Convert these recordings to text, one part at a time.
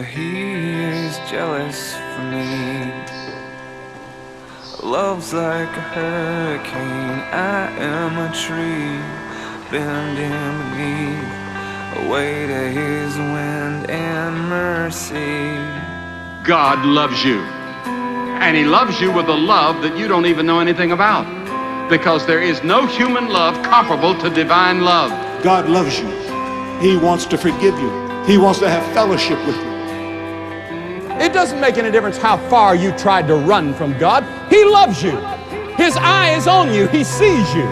He is jealous for me. Love's like a hurricane. I am a tree bending beneath a weight of His wind and mercy. God loves you. And He loves you with a love that you don't even know anything about. Because there is no human love comparable to divine love. God loves you. He wants to forgive you. He wants to have fellowship with you. It doesn't make any difference how far you tried to run from God. He loves you. His eye is on you. He sees you.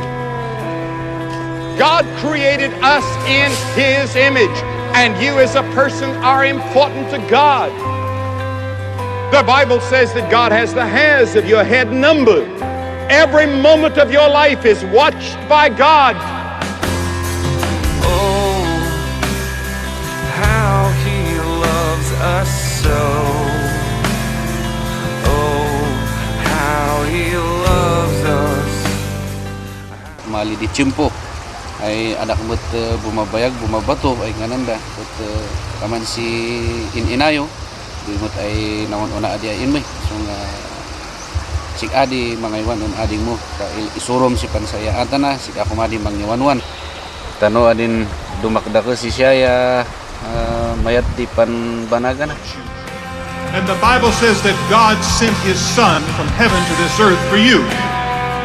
God created us in His image, and you as a person are important to God. The Bible says that God has the hairs of your head numbered. Every moment of your life is watched by God. Oh, how He loves us so. Oh, how He loves us. Mali di tiyempo ay anak mo't bumabayag, bumabato ay gananda. At kaman si inayo, di mo't ay naon-una adi ayin mo. So nga, sig adi mga iwan ading mo, isurom si pansaya ata na, sig ako madi mangyawanwan. Tano adin dumakda ko si siya mayat di panbanaga na. And the Bible says that God sent His Son from heaven to this earth for you.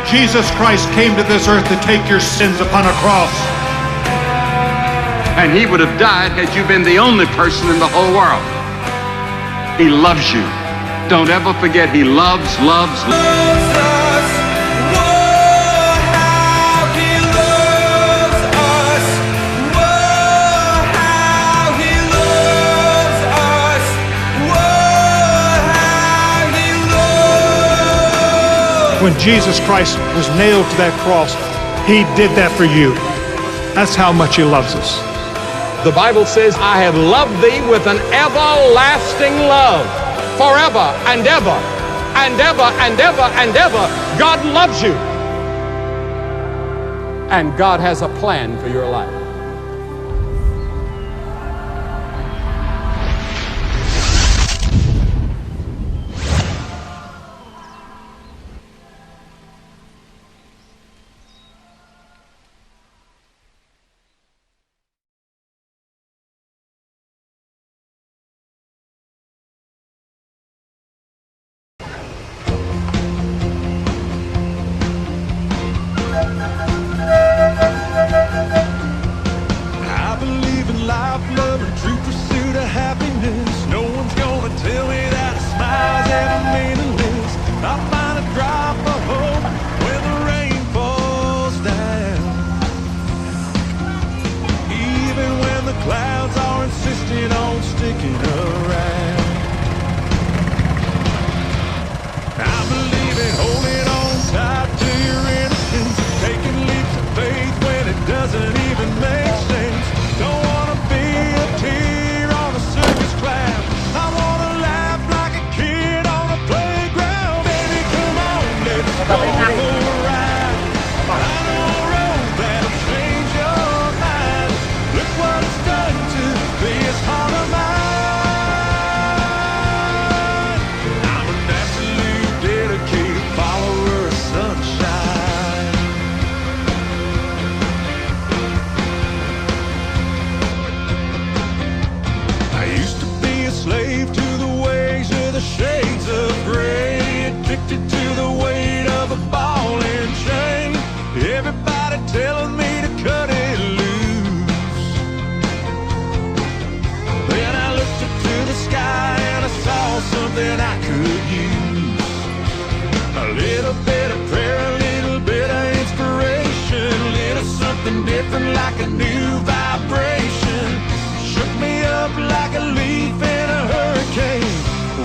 Jesus Christ came to this earth to take your sins upon a cross. And He would have died had you been the only person in the whole world. He loves you. Don't ever forget, He loves. Loves us. Whoa, how He loves us. Whoa, how He loves us. Whoa, how He loves. When Jesus Christ was nailed to that cross, He did that for you. That's how much He loves us. The Bible says, I have loved thee with an everlasting love. Forever and ever and ever and ever and ever. God loves you. And God has a plan for your life. I believe in life, love, and true pursuit of happiness. No one's gonna tell me that a smile's ever meaningless. I find a drop of hope when the rain falls down. Even when the clouds are insisting on sticking around. I believe in holding on tight to your innocence, taking leaps of faith when it doesn't even make sense. Don't wanna be a tear on a circus clown. I wanna laugh like a kid on a playground. Baby, come on, let's go for a ride. I know a road that'll change your mind. Look what it's done to this heart of mine. I'm an absolute dedicated follower of sunshine. I used to be a slave to the ways of the shades of gray, addicted to the weight of a ball and chain. Everybody telling me to cut it loose. Then I looked up to the sky and I saw something I could use. A little bit of prayer, a little bit of inspiration, a little something different like a new vibration. Shook me up like a leaf in a hurricane,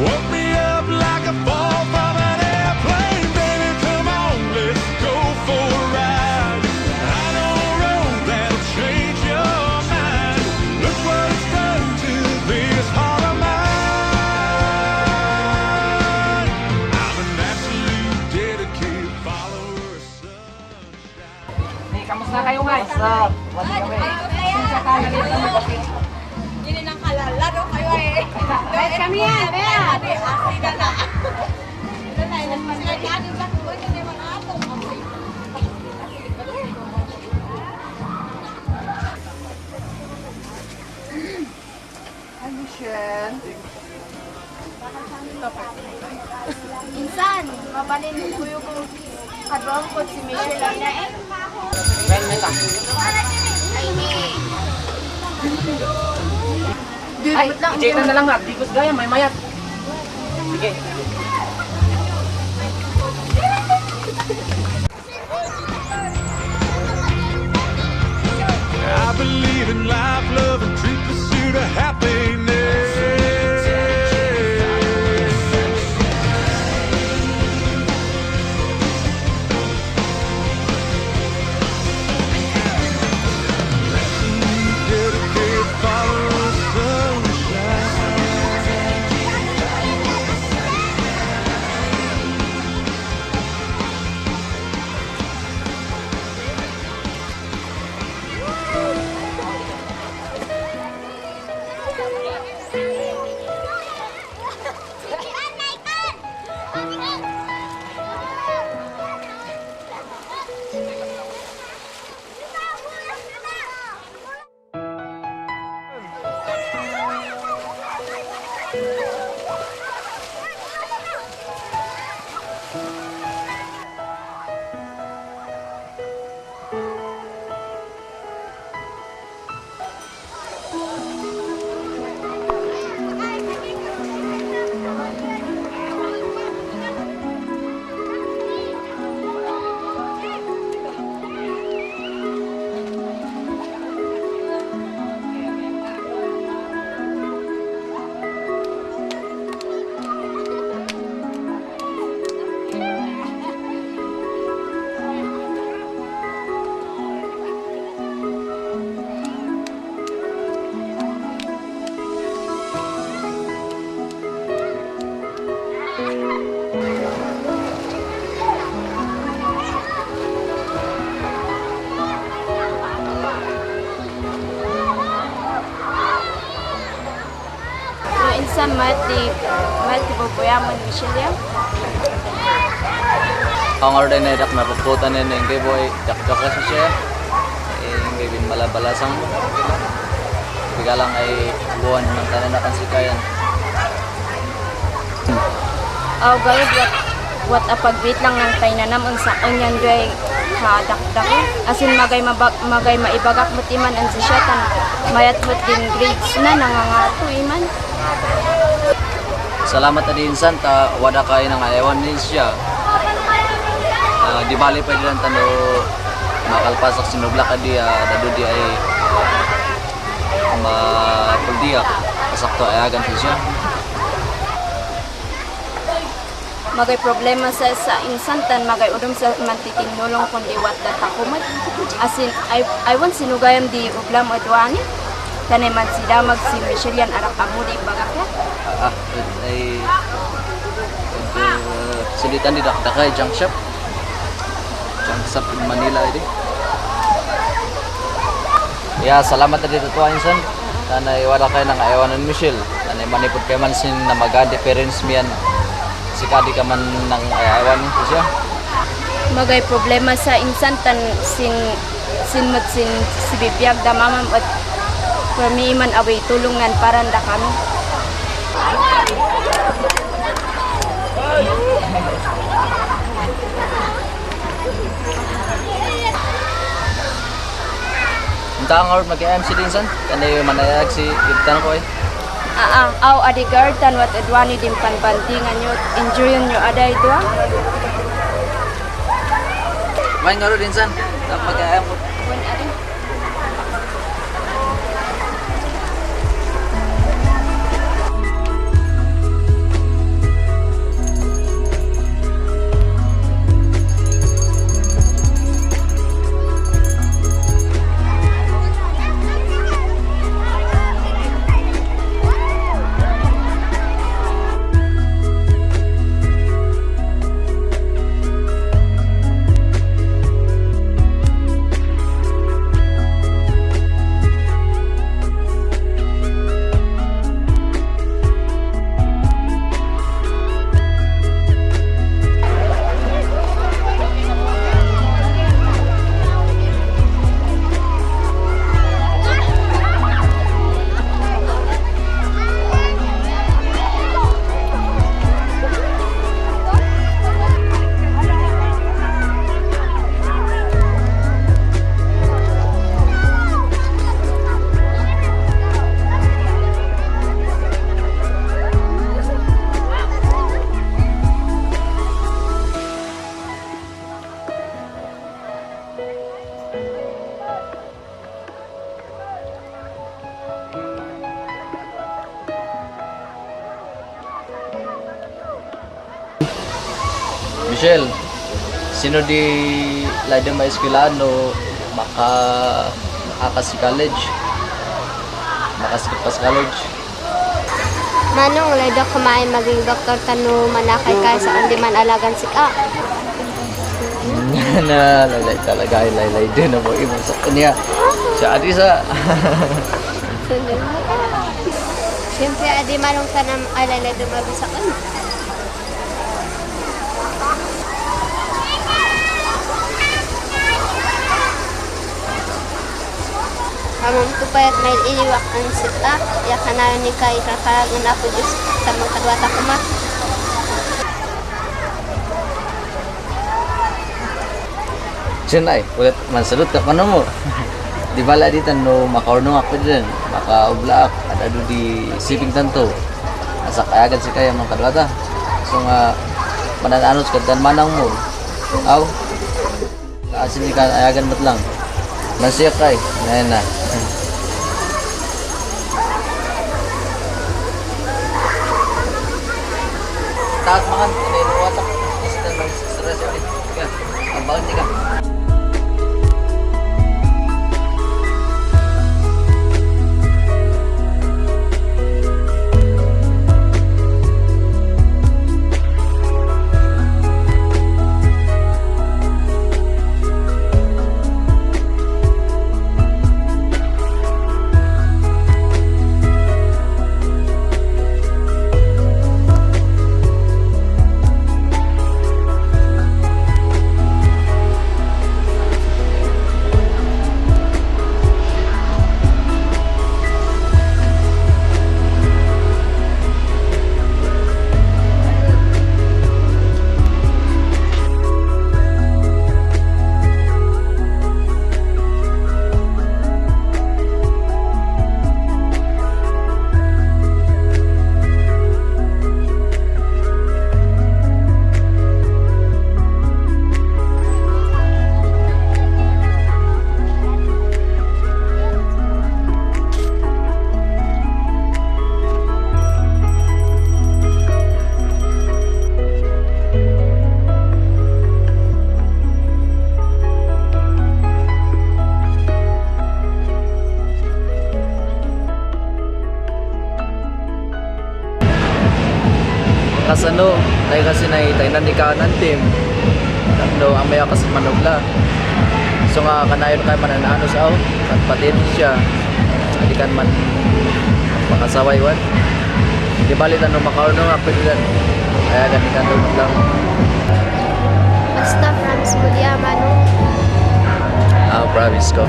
woke me up like a fall from an airplane. Baby, come on, let's go for a ride. I know a road that'll change your mind. Look what it's done to this heart of mine. I'm an absolute dedicated follower of sunshine. Kamusta kayo guys? Wala kami. Yun ang kalalaro kayo. Kahit kami yan, kaya. Insan, mabalin ko yung kadwang ko si Michelle lang na eh. Ay, i-check na lang nga. Dikos gaya, may mayat. Sige. I believe in life, love, and true pursuit of happiness. Dedicated followers of sunshine. Insan, mati bubuyaman Michelle yan. Ang order na idak na puputan na hindi boy dak-dak kasi siya hindi bin malabalasang bigla lang ay buwan ng tanan na kansikayan. Oh, guys, what a pagbit lang ng tainanam unsa onyan doy kadakdak. Asin magay maibagak mo timan ang siya tan mayat mo din grades na nangangato iman. Salamat na din insan ta wada kay nang ayawan din siya. Di bali pa din tano makalpasak sinubla ka di dadudi ay mapuldiya pasakto ayagan siya. Magay problema sa insan tan magay udom sa mantitinulong kundi wat datakumat. Asin I want sinugayam di ublam adwani. Tanay man sila mag si Michelle yan arak amudi bagakya. Ay sulitan di dakay junk shop. Junk shop in Manila ini. Ya, salamat na dito tuwa insan. Tanay wala kay nang ayawanan Michelle. Tanay manipod kay man sin na maga-difference miyan. Si kadi ka man nang ayawan siya. Magay problema sa insan tan sin si bibiyag da mamam at kami man away tulungan para nda kami. Unta ang award mag-MC din san? Kanay manayag si Ibtan ko eh. Aw adigar tan wat adwani din panbantingan nyo. Enjoyin nyo aday dua. Main ngaro din san? Dapat mag-AM ko. Wen adi. Michelle, sino di lain may eskwelahan no makakas si college? Makaskip pa sa college. Manong lay daw kumain maging doktor tanu manakay kay sa andi man alagan sika. Na laylay talaga ay laylay din na mo imo sa kanya. Siya adi sa Siyempre adi manong tanam alalay dumabi sa kan. Kamam ko payat may iniwak ang sita. Ya kanayon ni kay kakaragan ako Diyos sa mga kadwata ko ma. Diyan ay, ulit mansalot ka paano mo. Di bala dito no makaurnong ako din. Makaublaak at ado di siping tanto. Asa kayagan si kaya mga kadwata. So nga manananos ka dan manang mo. Aw. Kaasin ni ka ayagan mat lang. Nasiyak kay. Ngayon na. Taat mangan, kinain mo watak. Kasi tayo mag-stress yun. Kaya, abang di ka. Kasano, tayo kasi tayo ni kanan team. Tatlo ang maya kasi manubla. So nga kanayon kayo mananano sa out. At patin siya. Hindi kan man makasaway wan. Di bali na no makaurno nga pwede yan. Kaya ganikan doon lang. Basta promise mo diya manong. Promise ko.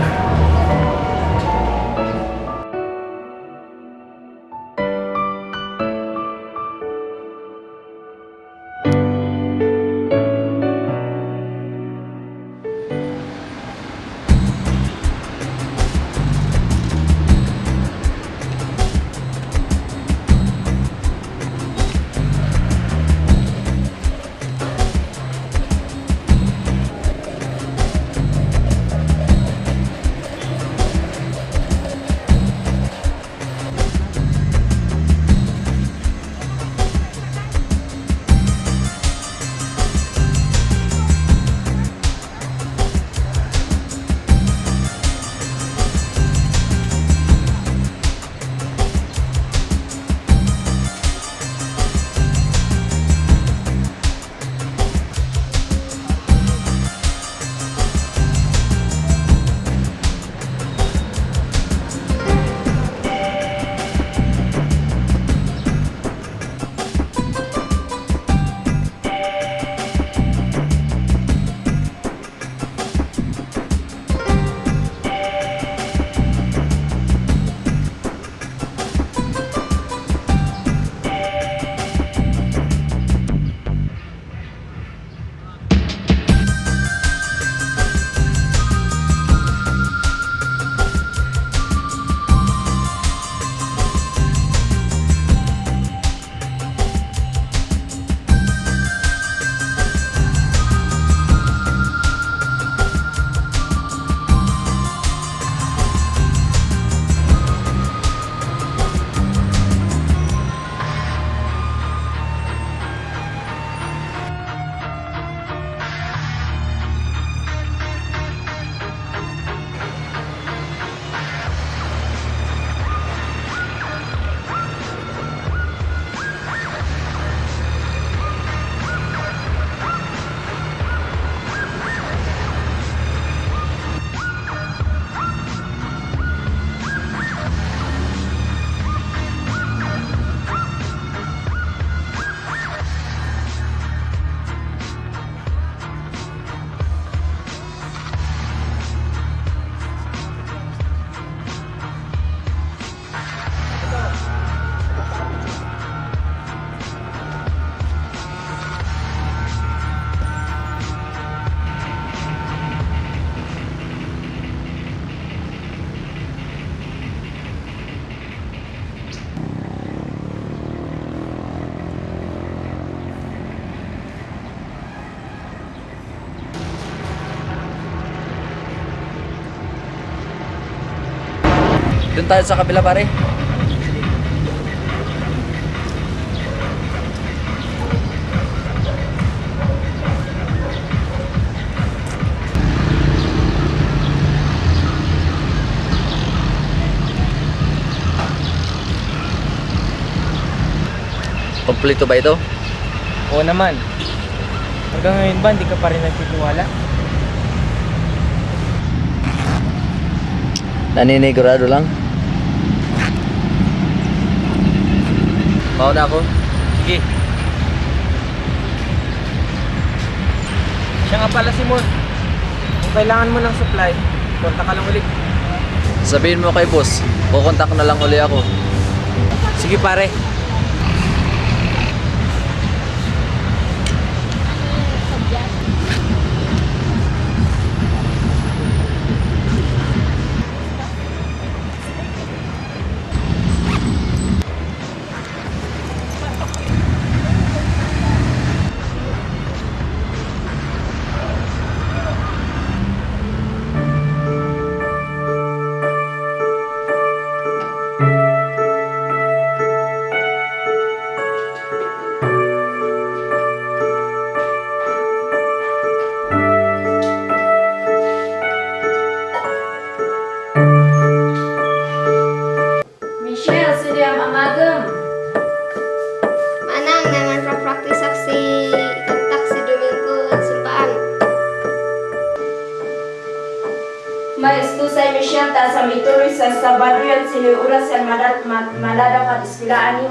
Doon tayo sa kabila pare. Kompleto ba ito? Oo naman. Hanggang ngayon ba, hindi ka pa rin nagtitiwala? Naninigurado lang. Mauna ako. Sige. Siya nga pala, Simon. Kung kailangan mo ng supply, konta ka lang ulit. Sabihin mo kay boss, kukontak na lang uli ako. Sige pare. Michelle, sediam amagam. Manang naman pra-practice si kantak si Domingo at Sumpaan. Maestusay Michelle, ta sa mituloy sa Sabado yan siniuras yan madadaw ka diskulaan niyo.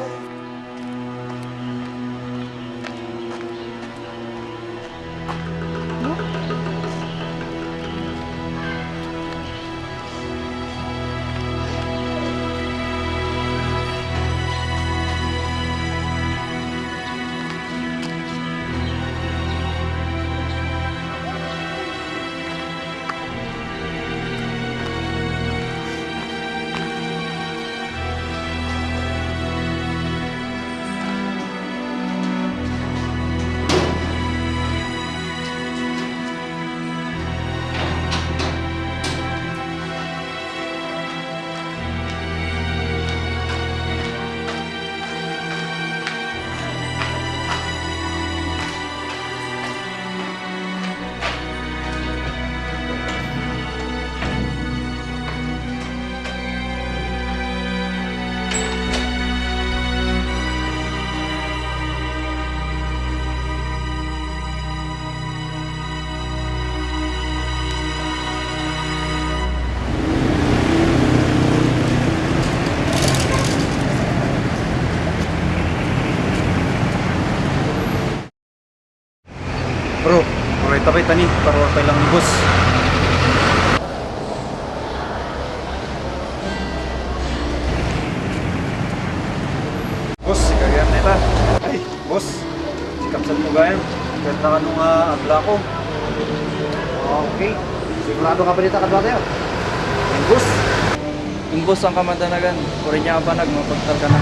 Bro, oray tabay tani, para wakay lang ni boss. Boss, sikagayam na ita. Ay, boss, sikapsan mo gayam. Kahit na kanong agla ko. Okay, sigurado ka ba dito kadwa tayo? Ay, boss. Imbos ang kamandanagan, kuri niya ba nagmapagtal ka na?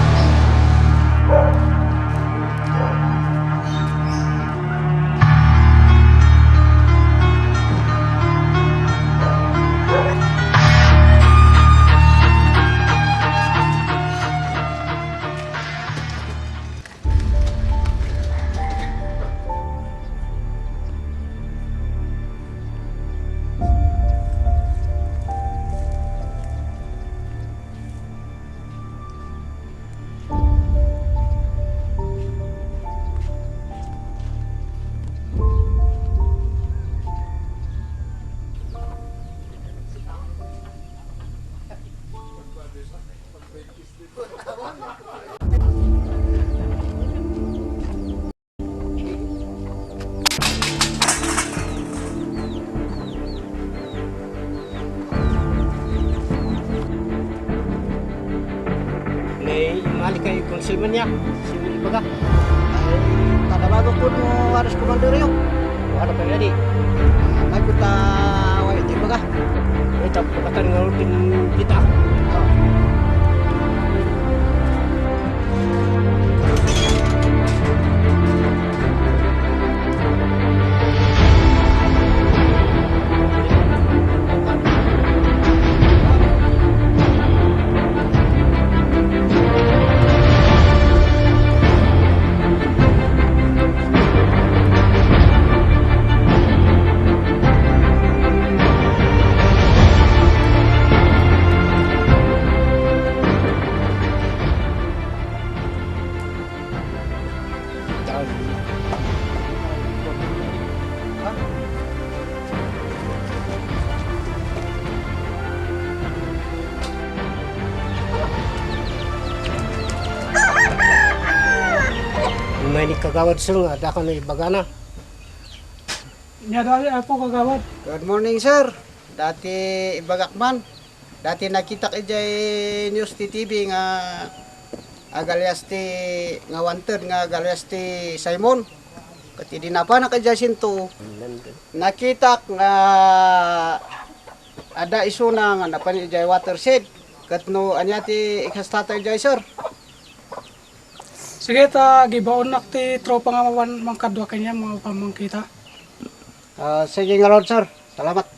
Mali kay konsilman niya. Sino baga? Ay tadabago po mo harus komando rin. Ano pa ready? Ay kita way di baga. Ito pagkatan ng kita. May ni kagawad sir, ada ka na ibagana. Nya dali ako kagawad. Good morning sir. Dati ibagakman. Dati nakita ka jay news ti TV nga agalyas ti nga wanted nga agalyas ti Simon. Kati dinapa na ka jay sinto. Nakita nga ada isu na nga napan jay watershed. Katno anya ti ikastata jay sir. Sige ta gibaon nak ti tropa nga mangkadwa kanya mga pamangkita. Sige nga Lord sir. Salamat.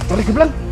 Tarik ke belakang.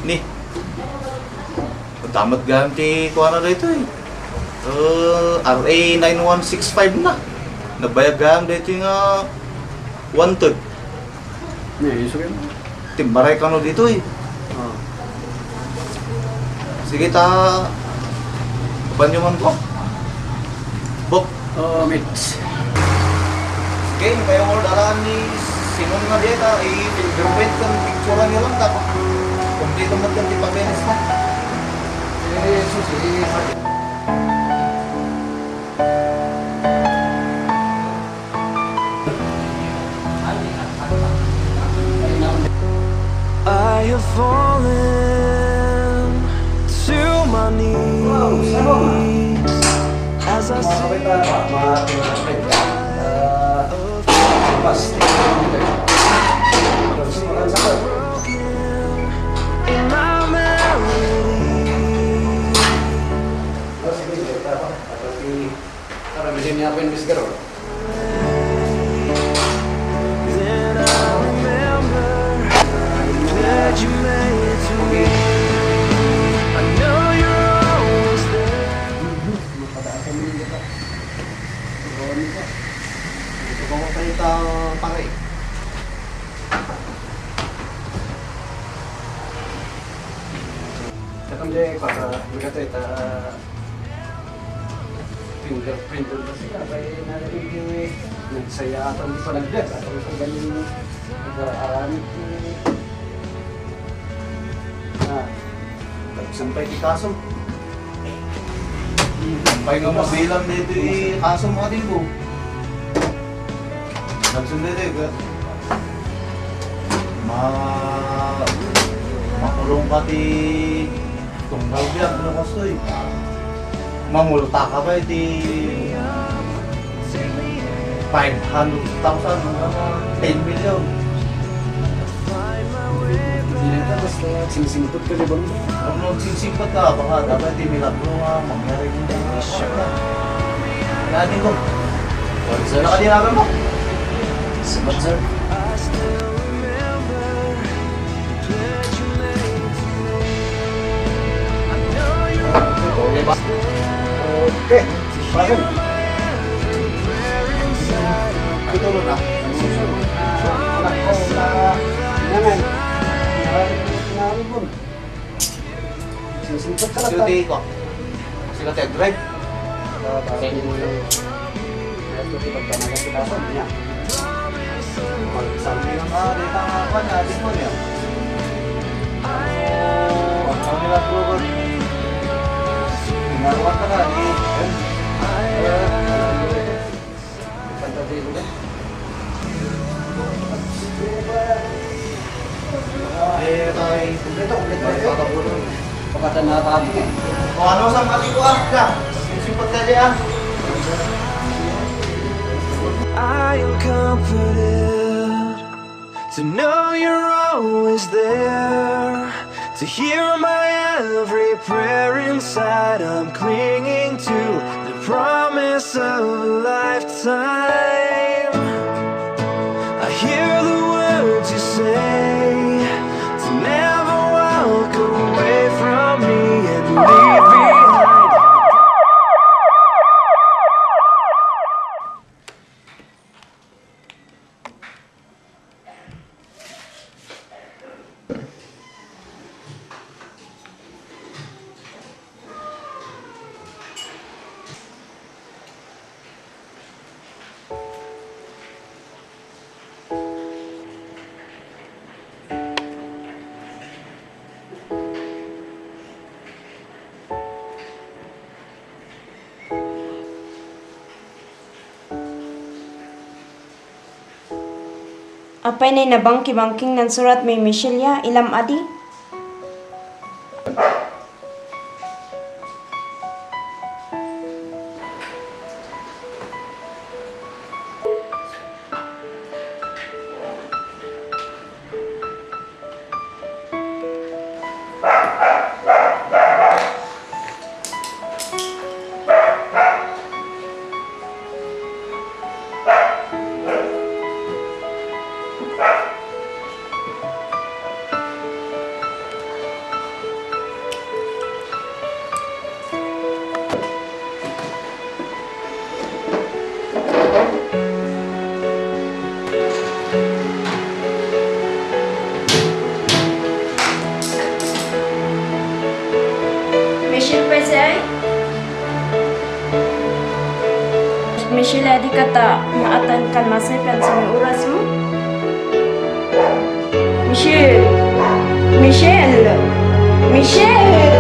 Nih, tamat ganti kuha na dito eh. RA 9165 na. Nabayag gam dito nga 1/3. Nih, iso yun. Timbaray ka no dito eh. Sige ta, banyo man po. Bok. Mits. Okay, kayo mo daraan ni sino nga dito, i-filberweight kang picture nyo lang, tapos kompleto mo kang tipabenes na. I have fallen to my knees as I see in my then I remember that you made to me. I know you're always there. Katong dia para berkata ita fingerprint dulu sih apa yang ada di saya atau di panagdag atau kung galing nag-aaral itu Sampay di kaso. Sampay nga mabilang dito kaso mga din po. Nagsunod dito makulong ka di tunggal biyak ano kaso mamulta ka ba di 500,000 10 million. Singsimpot ka di ba? Kung nagsisimpat ka, baka dapat di milagro nga mangyari yung natin ko. Sir, nakadinagan mo? Sabat, sir. Oke, pasok. Ito lo na. Anak ko na naman. Singsimpot ka lang. Duty ko. Sila tag drive. Ito di pagkanagan kita sa niya. Sabi ng dito nga pa na, di mo niya. Ang milagro ko. Inaruan ka na, Pagkata na tayo. O ano sa mati ko ka? Simpat ka dyan. I am comforted to know you're always there, to hear my every prayer inside. I'm clinging to the promise of a lifetime. I hear the words you say, to never walk away from me and leave behind. Apay na nabangki-bangking ng surat may Michelia, ilam adi? Michelle, di kata naatan kan masay plan sa may oras mo? Michelle! Michelle! Michelle!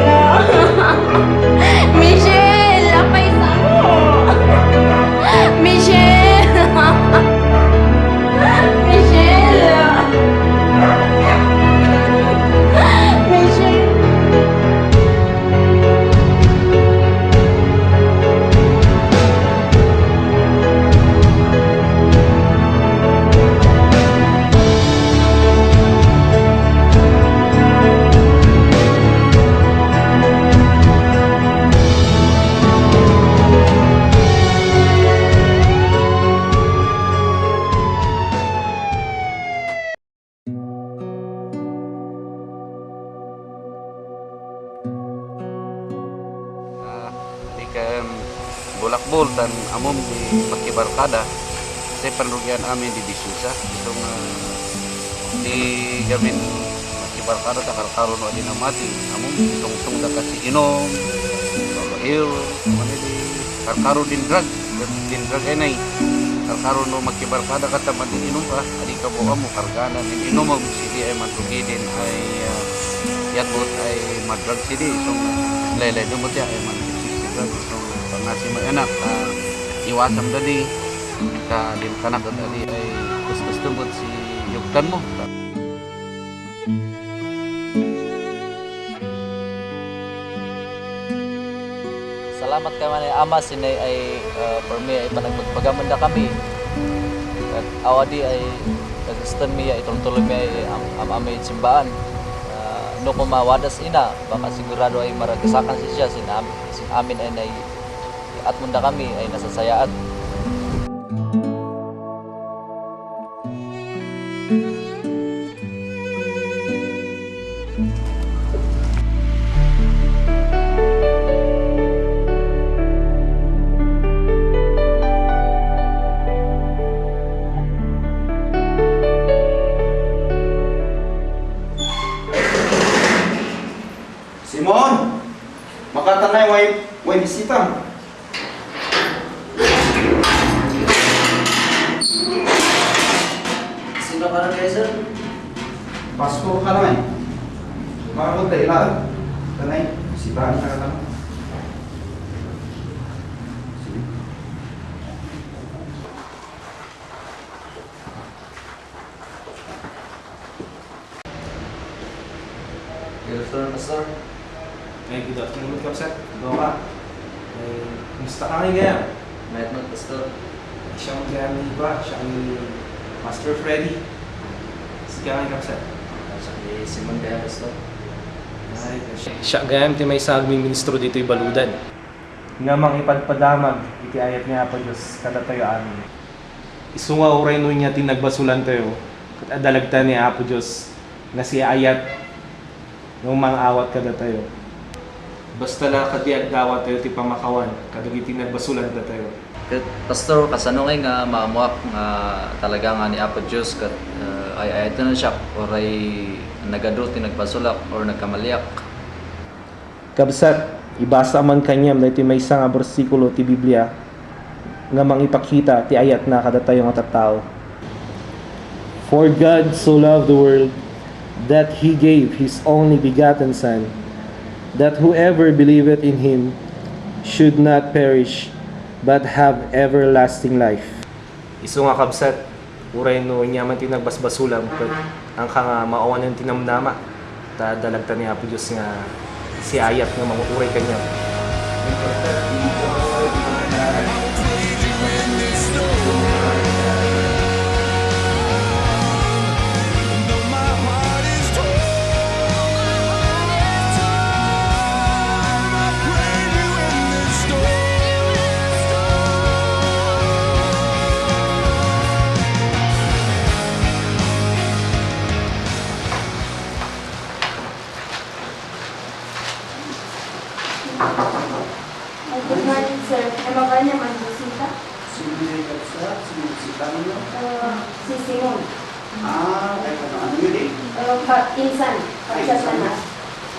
Michelle! Apa isa mo? Michelle! Michelle! Michelle! Di kan bolak-bol dan amom di makibarkada saya penrugian amin di bisusa itu di gamin makibarkada takar karun wa dinamati amom tong-tong da kasi inom il mana di karkaru din drug enay karkaru no makibarkada kata man inom pa adi ka buka mo kargana din inom mo sidi ay manrugi din ay yatbot ay madrag sidi so lele dumot ya ay man so pangasi mo anak iwasam tadi ka din kanak tadi ay kuskus tumbot si yugtan mo. Salamat ka man ama sinay ay permi ay panagpagaman kami. At awadi ay nagstan mi ay tulong mi ay amay simbaan. No kung mawadas ina baka sigurado ay maragasakan siya sin amin ay at munda kami ay nasasayaan. Simon, makatanay way bisita. Sino ka na kayo, sir? Pasko ka naman. Makakot tayo lahat. Tanay, bisitahan ka lang. Good afternoon, Pastor. Good afternoon, Kapsat. Ikaw ka? Kumusta ka ngayon kaya? Mayat mo, Pastor. Siya ang kaya ng iba. Siya ang Master Freddy. Sige ka ngayon, Kapsat. Siya kay Simon kaya, Pastor. Siya gayam ti may sagming ministro dito'y baludan. Nga mang ipagpadamag, iti ayat niya pa Diyos kada tayo amin. Isunga uray no niya tinagbasulan tayo. Kat adalagta niya Apo Diyos nga si ayat ng mga awat kada tayo. Basta na kadiag dawat tayo ti pamakawan, kadagi tinagbasulan kada tayo. Kat Pastor, kasano ngay nga maamuak nga talaga nga ni Apo Diyos kat ay ayat na siya oray nagadro tinagbasulak or nagkamaliak. Kabsat, ibasa man kanyam na iti may isang bersikulo ti Biblia nga mangipakita ti ayat na kada tayo nga tattao. For God so loved the world that He gave His only begotten Son, that whoever believeth in Him should not perish, but have everlasting life. Isu nga kabsat, uray no inyaman tinagbasbasulam ket ang nga maawan ng tinamnama ta dalagta ni Apo Diyos nga si ayat nga manguuray kanya. Good morning, sir. Ano ba niya man bisita? Si Simon. Ay ano yun eh? Insan. Siya sana.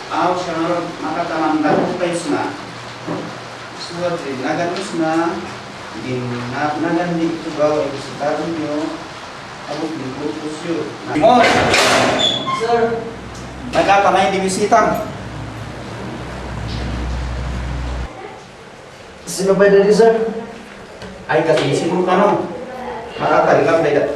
Siya nga makatamandang ko kayo na. Suwat rin, naganos na. Nagan di ito ba, ay bisitado nyo. Simon! Sir! Nagkatanay di bisitang. Sino ba dari, sir? Ay kasi Simon ka no. Makataligang tayo.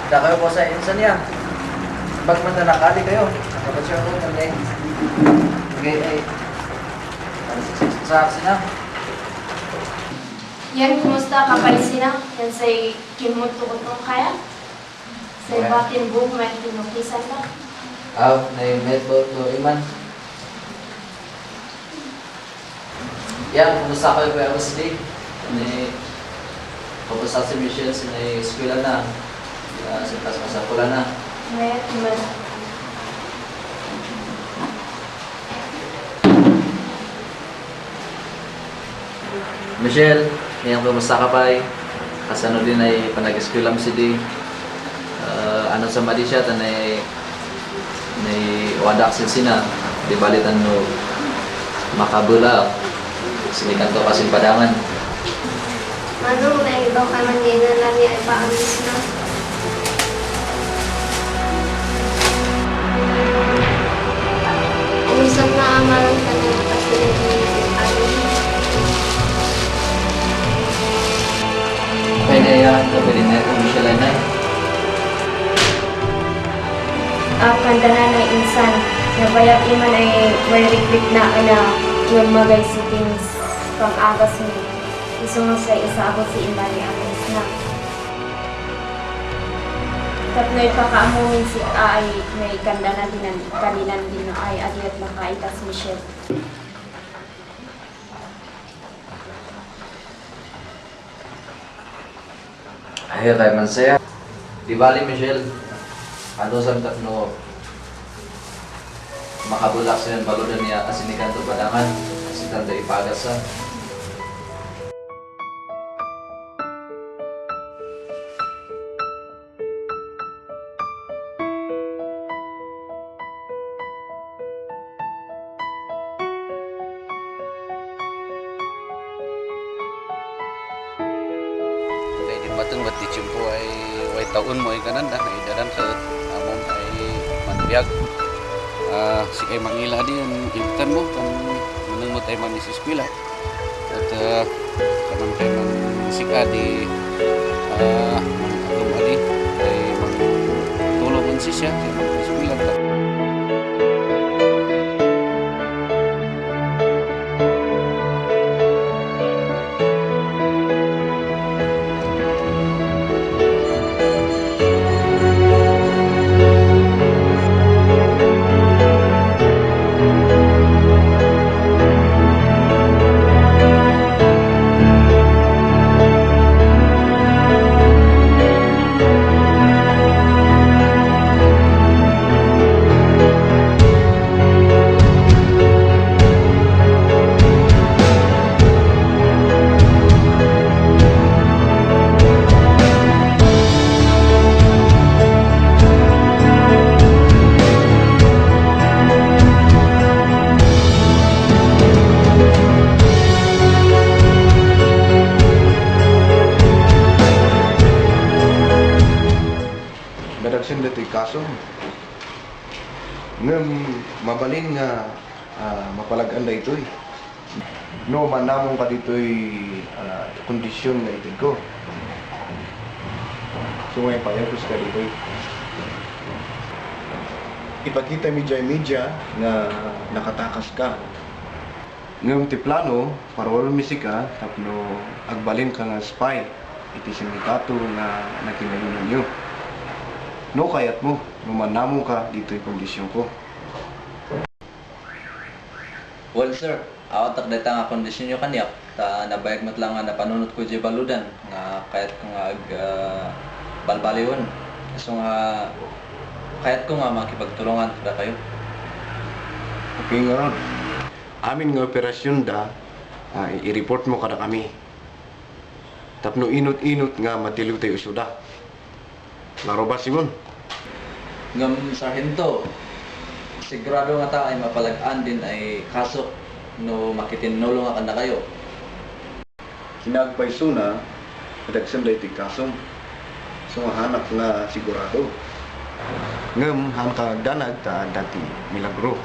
Da kayo po sa insan niya. Pag man na nakali kayo, kapag siya ko kami. Okay, ay. Sa akin na. Yan, kumusta ka Palestina? Yan sa'y kimut-tukot mong kaya? Sa'y batin buong may tinukisan ka? Na-medball to Iman. Yan, kumusta kayo kuya Wesley? Kumusta si Michelle sa eskwela na? Sa pasapula na. Ngayon, Iman. Michelle, ngayon kumusta ka pa eh? Kasano din ay panag-eskwela mo si Di. Ano sa mali siya, tanay wadak sina. Di balitan no makabula. Sinikan to kasing padangan. Manong na ibaw ka man din na lang niya ipaamis na. Umisap na amalan ka na kasi ano. Okay na yan, kapili na kung Michelle ay nay. Kanda na na insan. Nabayag iman ay mariklik na yung magay sittings pang-agas mo. Gusto mo sa isa ako si Imani Amis na. Tapnoy pakaamuhin si ay may kanda na din kanilan din ay adiyat makaitas Michelle. Ay, kay man saya. Di bali Michelle. Ano sa tatno makabulak silang baludan niya kasi ni kanto padangan kasi tanda ipagas sa. Mateng bat di Cimpo ay way taon mo ay kanan dah idaran ka amon ay manbiag si kay mangila di yung imtan mo kan menung mo tay manis eskwela at kaman kay man sika di agum adi ay tulungan si siya kay man eskwela ta. Dadagsin dito kaso ngam mabalin nga mapalagan na ito eh. No manamong ka dito kondisyon na itin ko. So may payagos ka dito eh. Ipakita media nga nakatakas ka. Ngam ti plano para wala misika tapno agbalin ka nga spy iti sindikato nga nakinayon niyo. No kayat mo, numanamo ka dito yung kondisyon ko. Well sir, awat tak data nga kondisyon nyo kanyak ta nabayag mat lang nga napanunot ko di baludan nga kayat ko nga balbaliwon. So nga kayat ko nga makipagtulungan para kayo. Okay nga ron. Amin nga operasyon da, i-report mo kada kami. Tapno inot-inot nga matiliw tayo isuda. Laro ba, Simon? Ngam sarhento, sigurado nga ta ay mapalag-an din ay kaso no makitinulong nga kanda kayo. Kinagpaysuna, kadagsan da iti kasong. So hanap nga sigurado. Ngem hangka danag ta dati milagro.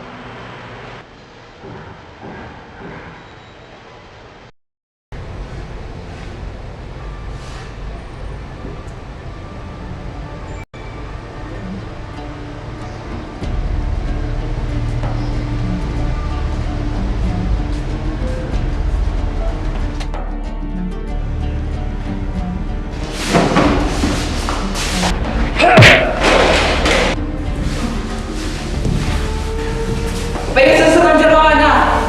Pengen seseram jeroan na.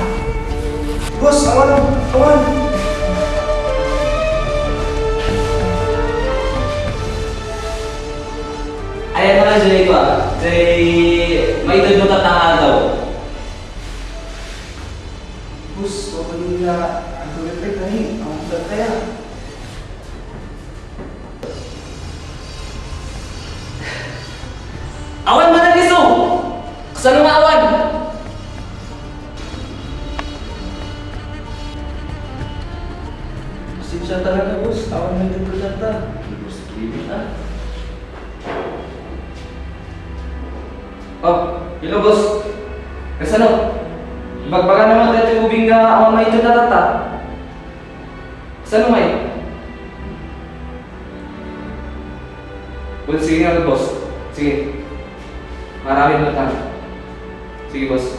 Bos, awan. Ayan na lang dyan ito may tudlo tatangal daw. Bos, kapalila. Ang tulit tayo. Ang tulit kaya. Awan man ang liso! Kasano nga awan? Pasensya talaga, bos. Awan na yung presenta. Bos, kilit Oh, hello boss. Kasano? Bagbaga naman dito yung ubing nga awan may ito natata. Kasano may? Well, sige nga boss. Sige. Maraming utang. Sige boss.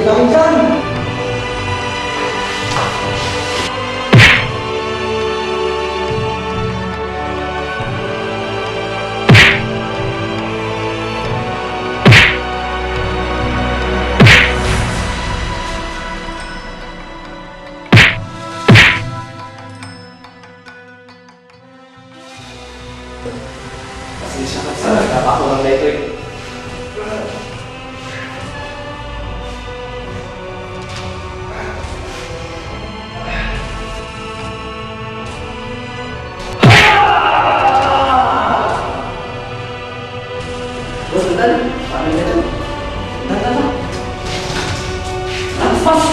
Kami dyan! Pasensya ka sa nagkakakulang na ito eh. Bos, bentar. Pakai aja. Bentar. Pas.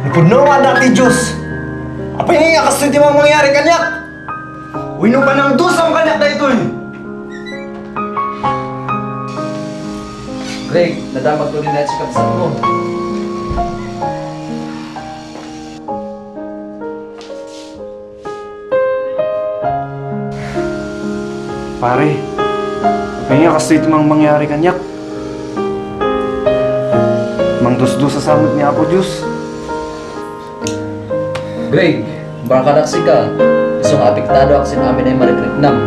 Puno nga dati Diyos. Apa yung iyakas na di mo mangyari kanyak? Wino pa ng dos ang kanyak na ito eh. Greg, nadapat ko din na sa kapsat mo. Pare, apa yung iyakas na ito mang mangyari kanyak? Mang dos-dos sa samot ni Apo Diyos. Greg, baka kadaksi ka. Isang apektado ak sin amin ay marikrignam.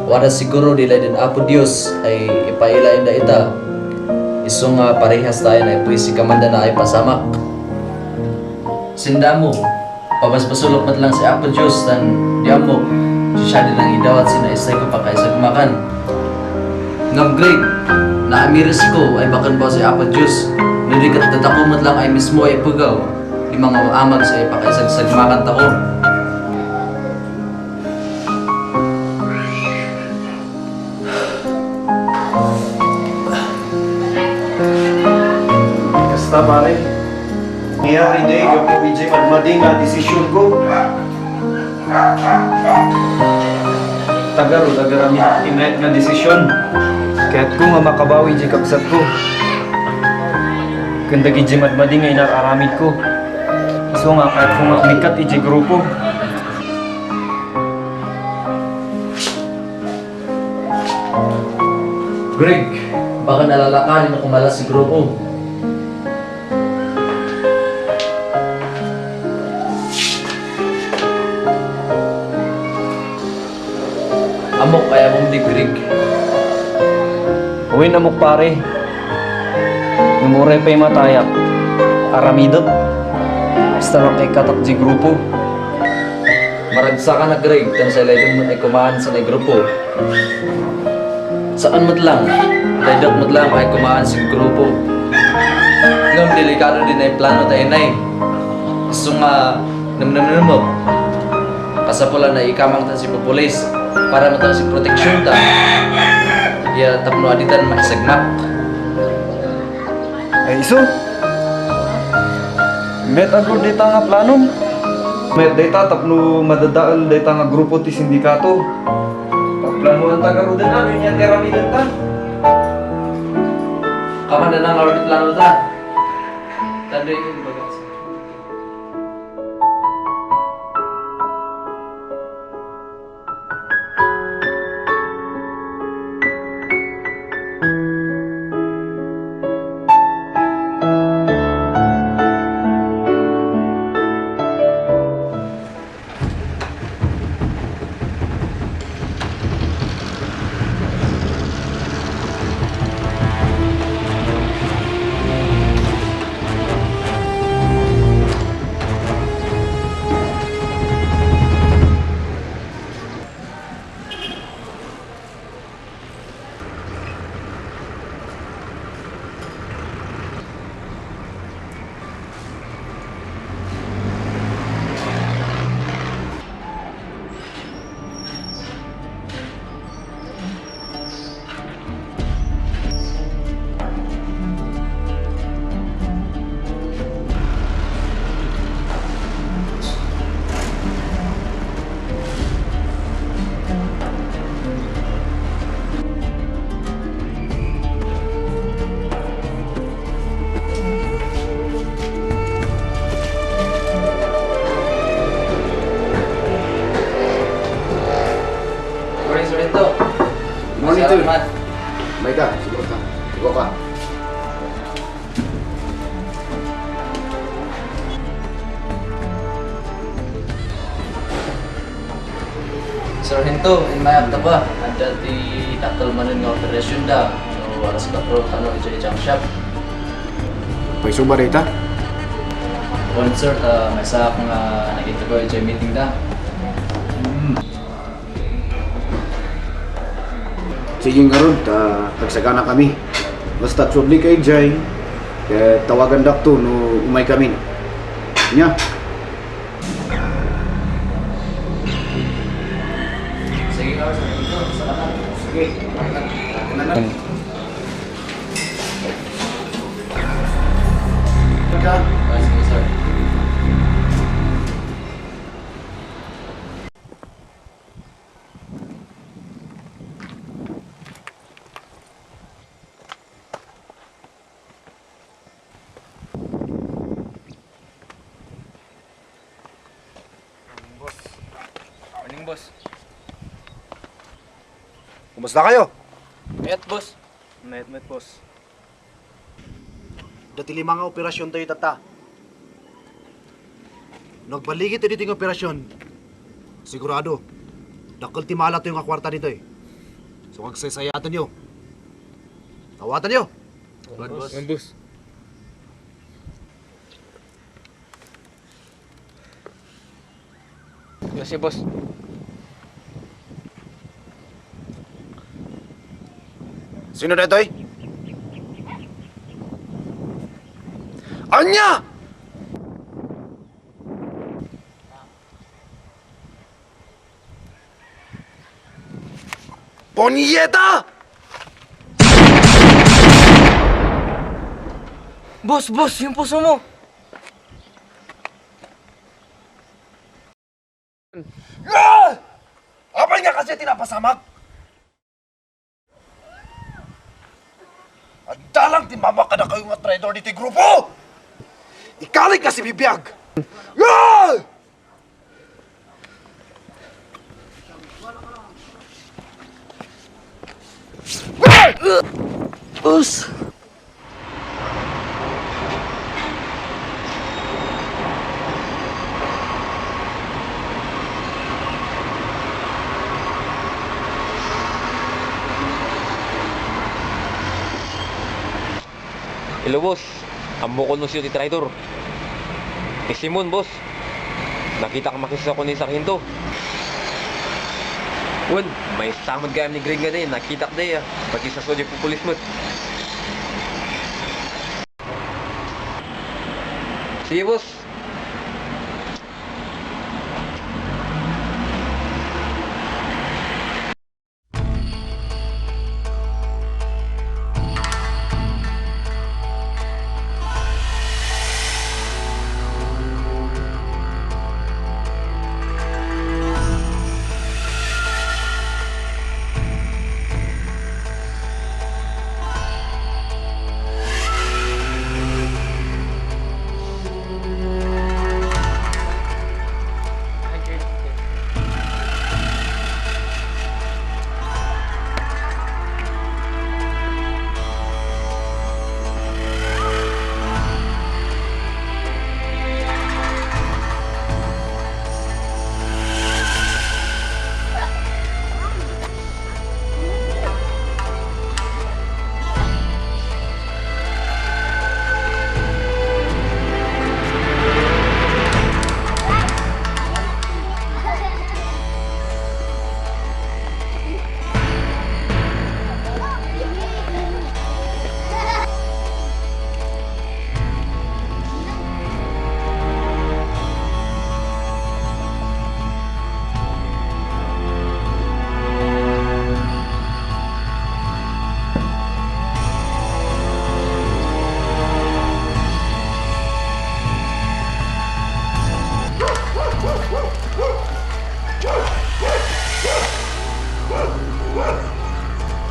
Wala siguro nila din Apo Diyos ay ipailain da ita. Isang parehas tayo na puisi kamanda na ay pasamak. Sinda mo, pabaspasulok mat lang si Apo Diyos dan diyan mo, siya din ang idawat sinaisay ko pa kaisa kumakan. Ngam Greg, naamiris ko ay bakan ba si Apo Diyos. Nilikat tatakumat lang ay mismo ay pugaw. Di mga amag sa ipakaisag makanta ko. Kasta pare, nangyari day kapag PJ madmading nga desisyon ko. Tagaro mi imet nga desisyon. Kaya't ko nga makabawi di kabsat ko. Kanda gid madmading nga inararamid ko. So nga kahit ko nga mikat iji grupo. Greg, baka nalalakarin ako malas si grupo. Amok kaya mong di Greg. Uwi na mo pare. Umuray pa yung matayak. Aramidot. Basta rin kay katak di grupo. Maragsa ka na Greg, tan sa ilalim mo ay kumahan sa grupo. Saan mo't lang, daydak mo't lang ay kumahan sa grupo. Ngayon, delikado din ay plano tayo na eh. Gusto nga, namnaman mo. Kasapulan na ikamang tan si populis para matang si proteksyon ta. Ya, tapno aditan maisagmak. Ay iso. Met agro data nga plano. Met data tapno madadaal data nga grupo ti sindikato. Pagplanuhan ta garo din namin yan teramidan ta. Kaman na nang orbit plano ta. Tandoy yung bagas. Monitor. Baik ka, siguro ka. Siguro ka. Sargento, imayag ta ba? Ada di takal manin nga operasyon da. So, alas 4 ano ito junk shop. May suba data? One sir, may sa akong nakita ko ito meeting da. Sige nga ron, tagsagana kami. Basta trubli kay Jay, kaya tawagan dakto no umay kami. Nya. Sige nga, salamat. Sige. Sige sir. Boss. Kumusta kayo? Met, boss. Met, boss. Dati 5 nga operasyon tayo tata. Nagbaligit dito yung operasyon. Sigurado. Dakal timala to yung kwarta dito eh. So magsasayatan nyo. Tawatan nyo. Boss. Yes, boss. Sino na ito eh? Anya! Ponyeta! Boss, yung puso mo. siya tinapasamak. At dalang timama ka na kayo nga traidor dito yung grupo! Ikalig ka si Bibiyag! Ah! Us! Hello, boss. Ang bukol ng siyo ti traitor. Simon, boss. Nakita ka makisa ko ni Sargento. Wan, may samad kaya ni Greg nga din. Nakita ka din, pati sa soldier po pulis mo. Sige, boss.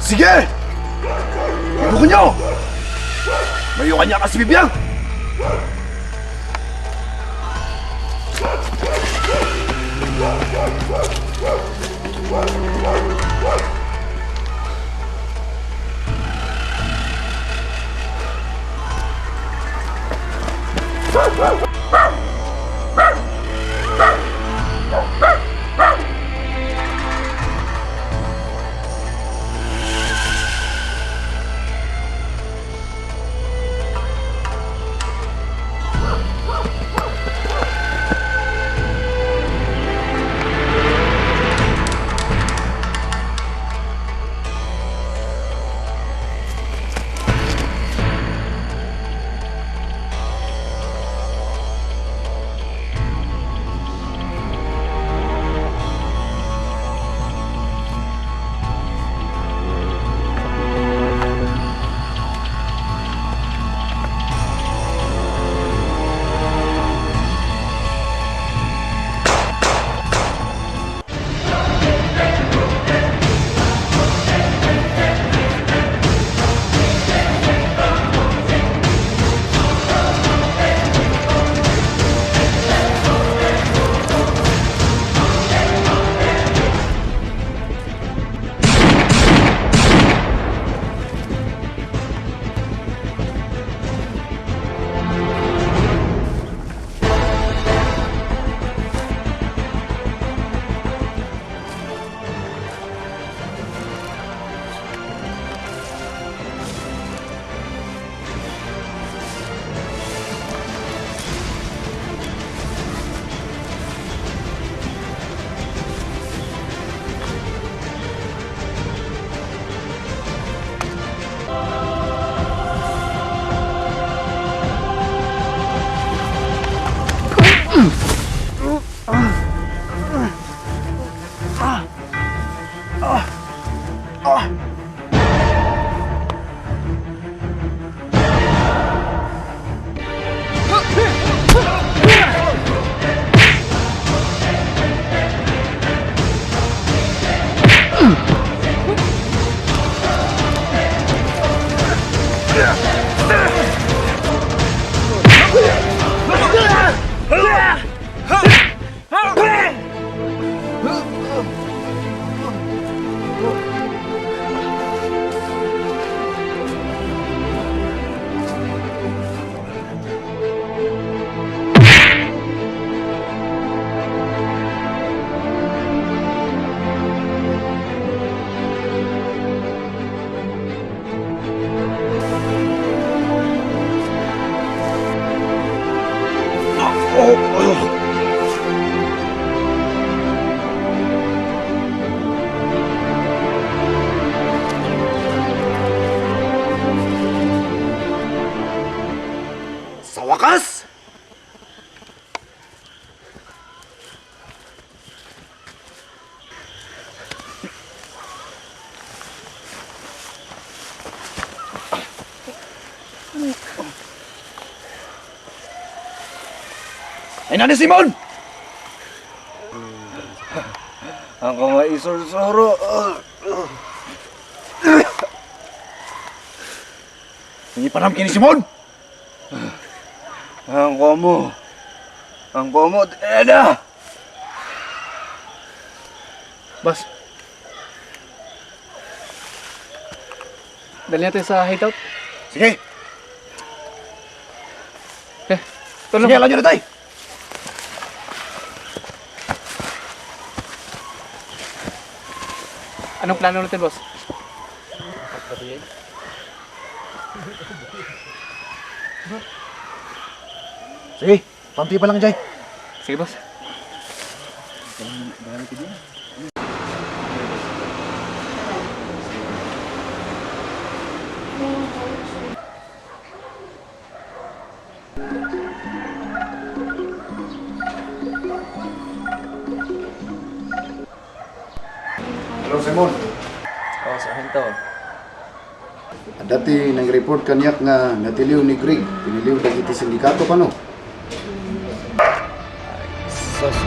Sige! Ibuko nyo! Mayukan niya ka si Bibiyang! Sa wakas! Ay na ni Simon! Ang mga isusuro. Hindi pa namin kini Simon! Ang komo. Ang komo. Eda! Boss. Dali natin sa hideout. Sige. Tulong. Sige, alam nyo na tayo. Anong plano natin, boss? Sige, pampi pa lang dyan. Sige, boss. Hello, Simon. Oh, sargento. Dati nag-report kanyak nga natiliw ni Greg. Piniliw dagiti sindikato pa no? Sos.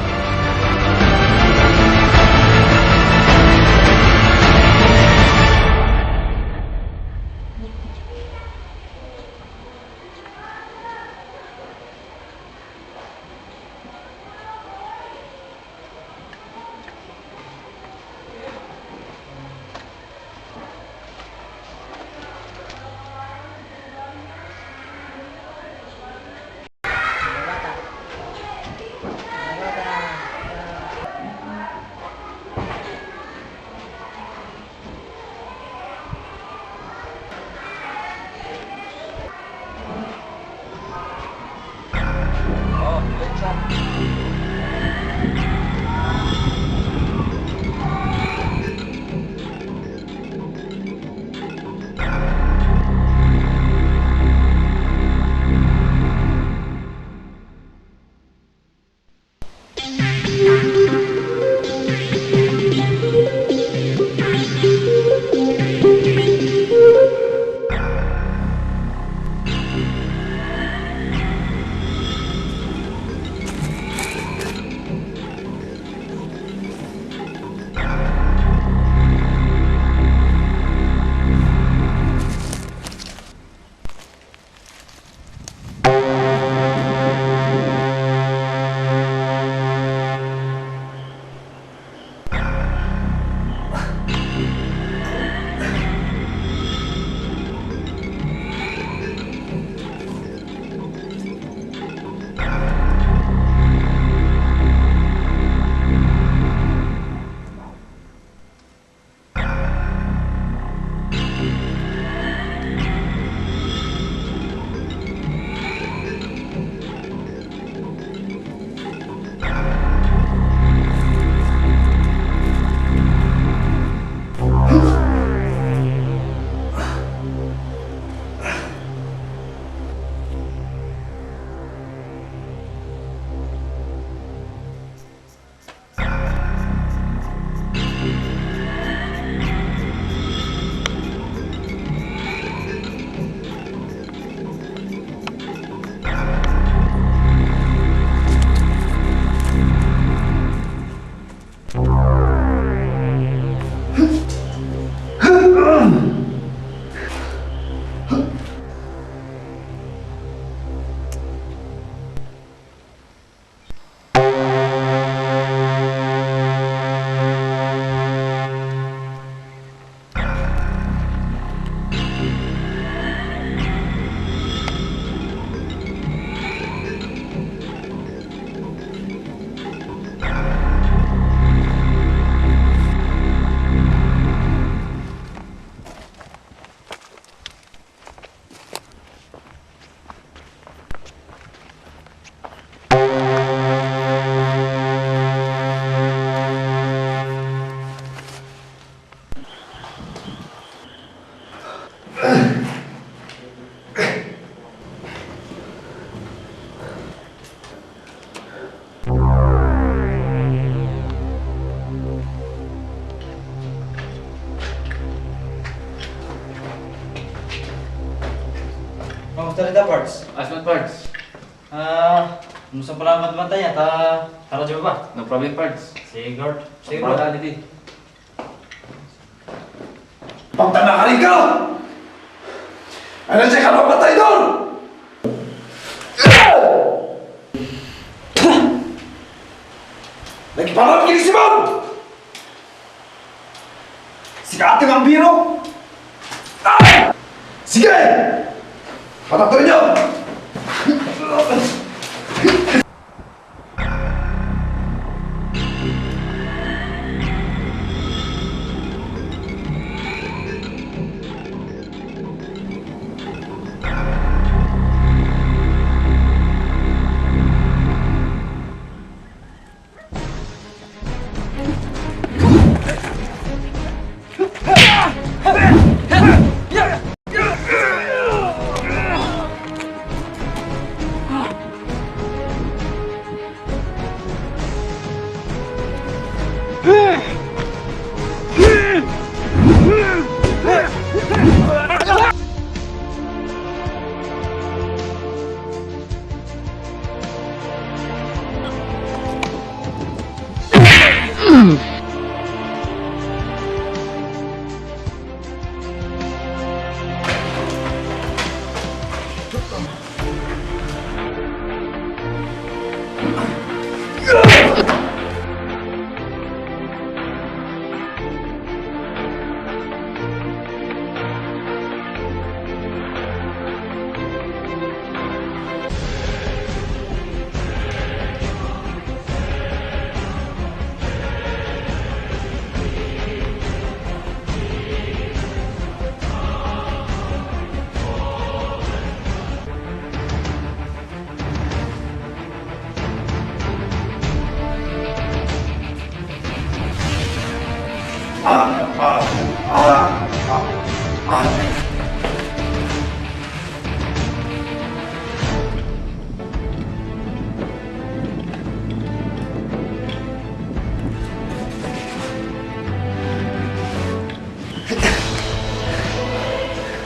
Kamusta rin parts? Asmat Pards. Kumusta pala ang matbantay niya? Tara dyan ba? No problem, Pards. Sige, Gord. Sige, bro. Dito. Pagtanda ka rin ka! Ano siya ka mapatay doon? Nagparap kini si Mom! Si ate ang biro! Sige! Patatuloy niyo!